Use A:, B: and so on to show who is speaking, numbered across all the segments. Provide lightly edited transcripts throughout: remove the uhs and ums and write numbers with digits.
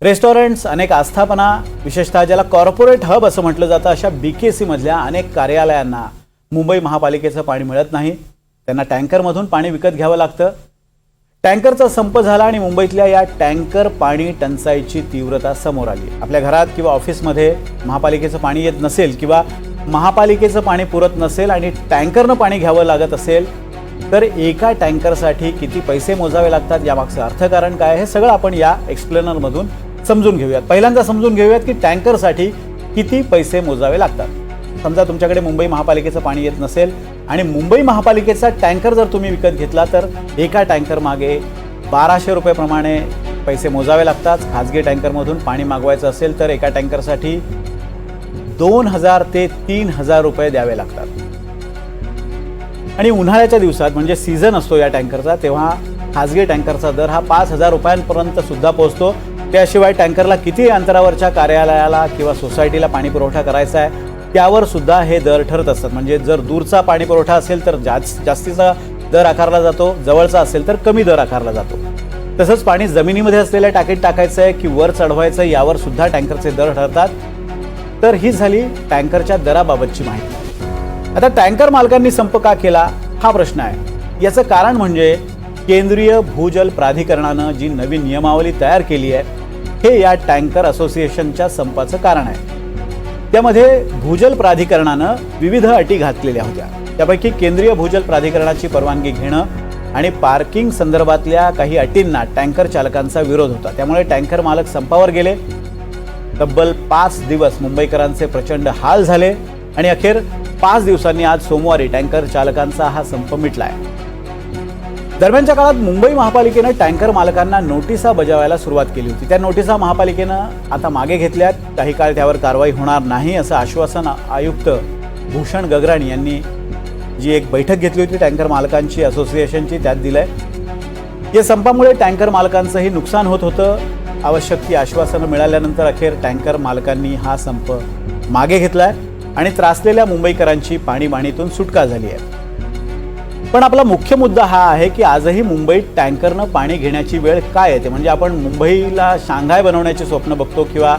A: Restaurants, अनेक आस्थापना, विशेषतः ज्याला कॉर्पोरेट हब असं म्हटलं जातं, अशा BKC मधल्या अनेक कार्यालयांना मुंबई महापालिकेचं पाणी मिळत नाही. त्यांना टँकरमधून पाणी विकत घ्यावं लागतं. टँकरचा संप झाला आणि मुंबईतल्या या टँकर पाणी टंचाईची तीव्रता समोर आली. आपल्या घरात किंवा ऑफिसमध्ये महापालिकेचं पाणी येत नसेल किंवा महापालिकेचं पाणी पुरत नसेल आणि टँकरनं पाणी घ्यावं लागत असेल तर एका टँकरसाठी किती पैसे मोजावे लागतात, यामागचं अर्थकारण काय, हे सगळं आपण या एक्सप्लेनरमधून समजून घेऊयात. पहिल्यांदा समजून घेऊयात की टँकरसाठी किती पैसे मोजावे लागतात. समजा तुमच्याकडे मुंबई महापालिकेचं पाणी येत नसेल आणि मुंबई महापालिकेचा टँकर जर तुम्ही विकत घेतला तर एका टँकर मागे 1200 रुपये प्रमाणे पैसे मोजावे लागतात. खाजगी टँकरमधून पाणी मागवायचं असेल तर एका टँकरसाठी 2000 ते 3000 रुपये द्यावे लागतात. आणि उन्हाळ्याच्या दिवसात म्हणजे सीझन असतो या टँकरचा, तेव्हा खाजगी टँकरचा दर हा 5000 रुपयांपर्यंत सुद्धा पोहोचतो. त्याशिवाय टँकरला किती अंतरावरच्या कार्यालयाला किंवा सोसायटीला पाणी पुरवठा करायचा आहे त्यावर सुद्धा हे दर ठरत असतात. म्हणजे जर दूरचा पाणी पुरवठा असेल तर जास्तीचा दर आकारला जातो, जवळचा असेल तर कमी दर आकारला जातो. तसंच पाणी जमिनीमध्ये असलेल्या टाकीत टाकायचं आहे की वर चढवायचं यावर सुद्धा टँकरचे दर ठरतात. तर ही झाली टँकरच्या दराबाबतची माहिती. आता टँकर मालकांनी संप का केला हा प्रश्न आहे. याचं कारण म्हणजे केंद्रीय भूजल प्राधिकरणानं जी नवीन नियमावली तयार केली आहे हे या टँकर असोसिएशनच्या संपाचं कारण आहे. त्यामध्ये भूजल प्राधिकरणानं विविध अटी घातलेल्या होत्या. त्यापैकी केंद्रीय भूजल प्राधिकरणाची परवानगी घेणं आणि पार्किंग संदर्भातल्या काही अटींना टँकर चालकांचा विरोध होता. त्यामुळे टँकर मालक संपावर गेले. तब्बल 5 दिवस मुंबईकरांचे प्रचंड हाल झाले आणि अखेर 5 दिवसांनी आज सोमवारी टँकर चालकांचा हा संप मिटलाय. दरम्यानच्या काळात मुंबई महापालिकेनं टँकर मालकांना नोटिसा बजावायला सुरुवात केली होती. त्या नोटिसा महापालिकेनं आता मागे घेतल्यात. काही काळ त्यावर कारवाई होणार नाही असं आश्वासन आयुक्त भूषण गगराणी यांनी जी एक बैठक घेतली होती टँकर मालकांची असोसिएशनची त्यात दिलंय. या संपामुळे टँकर मालकांचंही नुकसान होत होतं. आवश्यक ती आश्वासनं मिळाल्यानंतर अखेर टँकर मालकांनी हा संप मागे घेतलाय आणि त्रासलेल्या मुंबईकरांची पाणीबाणीतून सुटका झाली आहे. पण आपला मुख्य मुद्दा हा आहे की आजही मुंबईत टँकरनं पाणी घेण्याची वेळ काय येते. म्हणजे आपण मुंबईला शांघाय बनवण्याचे स्वप्न बघतो किंवा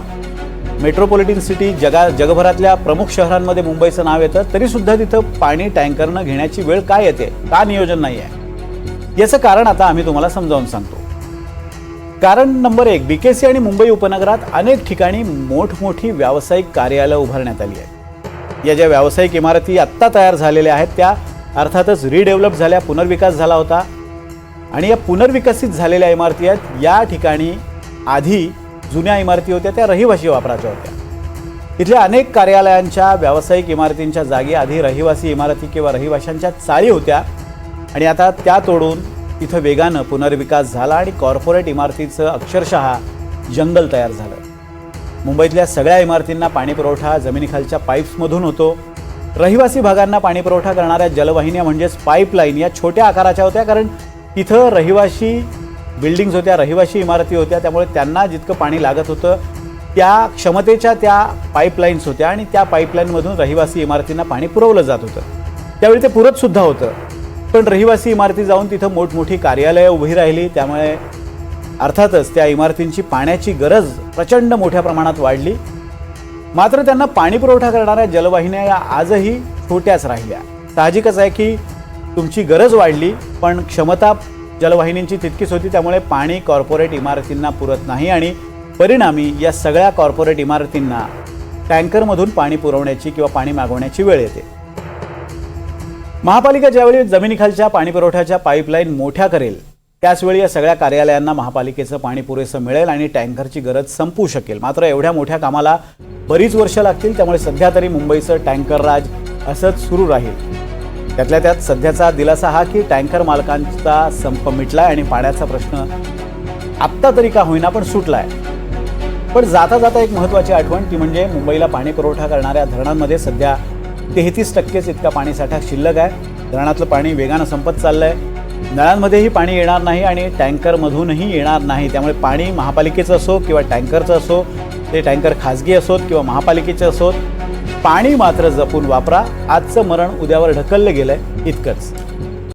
A: मेट्रोपॉलिटन सिटी जगभरातल्या प्रमुख शहरांमध्ये मुंबईचं नाव येतं, तरी सुद्धा तिथं पाणी टँकरनं घेण्याची वेळ काय येते, का नियोजन नाही आहे. याचं कारण आता आम्ही तुम्हाला समजावून सांगतो. कारण नंबर 1, BKC आणि मुंबई उपनगरात अनेक ठिकाणी मोठमोठी व्यावसायिक कार्यालय उभारण्यात आली आहेत. या ज्या व्यावसायिक इमारती आत्ता तयार झालेल्या आहेत त्या अर्थातच रिडेव्हलप झाल्या, पुनर्विकास झाला होता. आणि या पुनर्विकसित झालेल्या इमारती आहेत. या ठिकाणी आधी जुन्या इमारती होत्या त्या रहिवासी वापराच्या होत्या. इथल्या अनेक कार्यालयांच्या व्यावसायिक इमारतींच्या जागी आधी रहिवासी इमारती किंवा रहिवाशांच्या चाळी होत्या आणि आता त्या तोडून इथं वेगानं पुनर्विकास झाला आणि कॉर्पोरेट इमारतीचं अक्षरशः जंगल तयार झालं. मुंबईतल्या सगळ्या इमारतींना पाणीपुरवठा जमिनीखालच्या पाईप्समधून होतो. रहिवासी भागांना पाणीपुरवठा करणाऱ्या जलवाहिन्या म्हणजेच पाईपलाईन या छोट्या आकाराच्या होत्या, कारण तिथं रहिवाशी बिल्डिंग्स होत्या, रहिवाशी इमारती होत्या. त्यामुळे त्यांना जितकं पाणी लागत होतं त्या क्षमतेच्या त्या पाईपलाईन्स होत्या आणि त्या पाईपलाईनमधून रहिवासी इमारतींना पाणी पुरवलं जात होतं. त्यावेळी ते पुरत सुद्धा होतं. पण रहिवासी इमारती जाऊन तिथं मोठमोठी कार्यालयं उभी राहिली. त्यामुळे अर्थातच त्या इमारतींची पाण्याची गरज प्रचंड मोठ्या प्रमाणात वाढली. मात्र त्यांना पाणी पुरवठा करणाऱ्या जलवाहिन्या या आजही छोट्याच राहिल्या. साहजिकच आहे की तुमची गरज वाढली पण क्षमता जलवाहिनींची तितकीच होती. त्यामुळे पाणी कॉर्पोरेट इमारतींना पुरत नाही आणि परिणामी या सगळ्या कॉर्पोरेट इमारतींना टँकरमधून पाणी पुरवण्याची किंवा पाणी मागवण्याची वेळ येते. महापालिका ज्यावेळी जमिनीखालच्या पाणीपुरवठ्याच्या पाईपलाईन मोठ्या करेल त्याचवेळी या सगळ्या कार्यालयांना महापालिकेचं पाणी पुरेसं मिळेल आणि टँकरची गरज संपू शकेल. मात्र एवढ्या मोठ्या कामाला बरीच वर्ष लागतील. त्यामुळे सध्या तरी मुंबईचं टँकर राज असंच सुरू राहील. त्यातल्या त्यात सध्याचा दिलासा हा की टँकर मालकांचा संप मिटलाय आणि पाण्याचा प्रश्न आत्ता तरी का होईना पण सुटलाय. पण जाता जाता एक महत्त्वाची आठवण ती म्हणजे मुंबईला पाणी पुरवठा करणाऱ्या धरणांमध्ये सध्या 33% इतका पाणीसाठा शिल्लक आहे. धरणातलं पाणी वेगानं संपत चाललंय. नळांमध्येही पाणी येणार नाही आणि टँकरमधूनही येणार नाही. त्यामुळे पाणी महापालिकेचं असो किंवा टँकरचं असो, ते टँकर खाजगी असोत किंवा महापालिकेचे असोत, पाणी मात्र जपून वापरा. आजचं मरण उद्यावर ढकललं गेलंय इतकंच.